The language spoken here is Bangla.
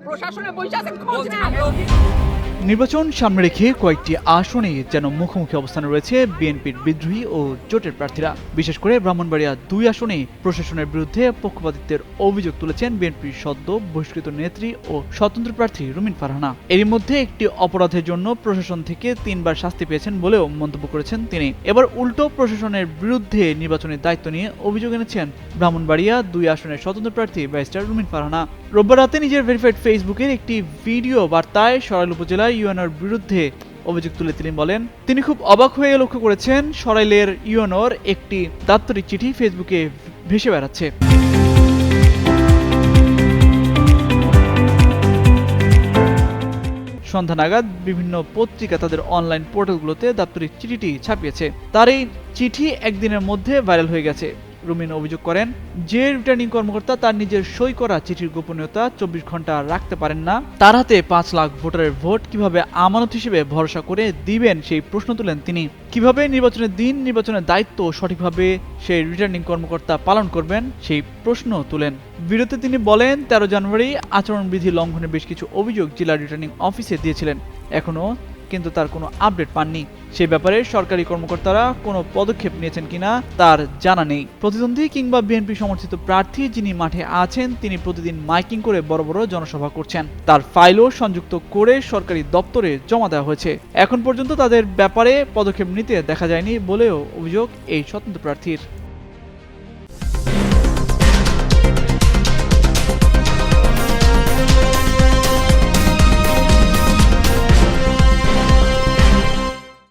প্রশাসনে বসে আছেন খোঁজ নেন। নির্বাচন সামনে রেখে কয়েকটি আসনে যেন মুখোমুখি অবস্থানে রয়েছে বিএনপির বিদ্রোহী ও জোটের প্রার্থীরা। বিশেষ করে ব্রাহ্মণবাড়িয়া 2 আসনে প্রশাসনের বিরুদ্ধে পক্ষপাতিত্বের অভিযোগ তুলেছেন বিএনপির সদ্য বহিষ্কৃত নেত্রী ও স্বতন্ত্র প্রার্থী রুমিন ফারহানা। এরই মধ্যে একটি অপরাধের জন্য প্রশাসন থেকে 3 বার শাস্তি পেয়েছেন বলেও মন্তব্য করেছেন তিনি। এবার উল্টো প্রশাসনের বিরুদ্ধে নির্বাচনের দায়িত্ব নিয়ে অভিযোগ এনেছেন ব্রাহ্মণবাড়িয়া 2 আসনের স্বতন্ত্র প্রার্থী ব্যারিস্টার রুমিন ফারহানা। রোববার রাতে নিজের ভেরিফাইড ফেসবুকের একটি ভিডিও বার্তায় সরাইল উপজেলার ইউএনওর বিরুদ্ধে অভিযোগ তুলে তিনি বলেন, তিনি খুব অবাক হয়ে লক্ষ্য করেছেন সরাইলের ইউএনওর একটি দাপ্তরিক চিঠি ফেসবুকে ভেসে বেড়াচ্ছে। সন্ধ্যা নাগাদ বিভিন্ন পত্রিকা তাদের অনলাইন পোর্টালগুলোতে দাপ্তরিক চিঠিটি ছাপিয়েছে। তার এই চিঠি একদিনের মধ্যে ভাইরাল হয়ে গেছে। রুমিন অভিযোগ করেন, যে রিটার্নিং কর্মকর্তা তার নিজের সই করা চিঠির গোপনীয়তা 24 ঘন্টা রাখতে পারেন না, তার হাতে 5 লাখ ভোটারের ভোট কিভাবে আমানত হিসেবে ভরসা করে দিবেন সেই প্রশ্ন তুলেন তিনি। কিভাবে নির্বাচনের দিন নির্বাচনের দায়িত্ব সঠিকভাবে সেই রিটার্নিং কর্মকর্তা পালন করবেন সেই প্রশ্ন তুলেন। ভিডিওতে তিনি বলেন, 13 জানুয়ারি আচরণবিধি লঙ্ঘনের বেশ কিছু অভিযোগ জেলা রিটার্নিং অফিসে দিয়েছিলেন, এখনো কিন্তু তার কোনো আপডেট পাননি। সেই ব্যাপারে সরকারি কর্মকর্তারা কোনো পদক্ষেপ নিয়েছেন কিনা তার জানা নেই। প্রতিদ্বন্দ্বী কিংবা বিএনপি সমর্থিত প্রার্থী যিনি মাঠে আছেন তিনি প্রতিদিন মাইকিং করে বড় বড় জনসভা করছেন। তার ফাইলও সংযুক্ত করে সরকারি দপ্তরে জমা দেওয়া হয়েছে। এখন পর্যন্ত তাদের ব্যাপারে পদক্ষেপ নিতে দেখা যায়নি বলেও অভিযোগ এই স্বতন্ত্র প্রার্থীর।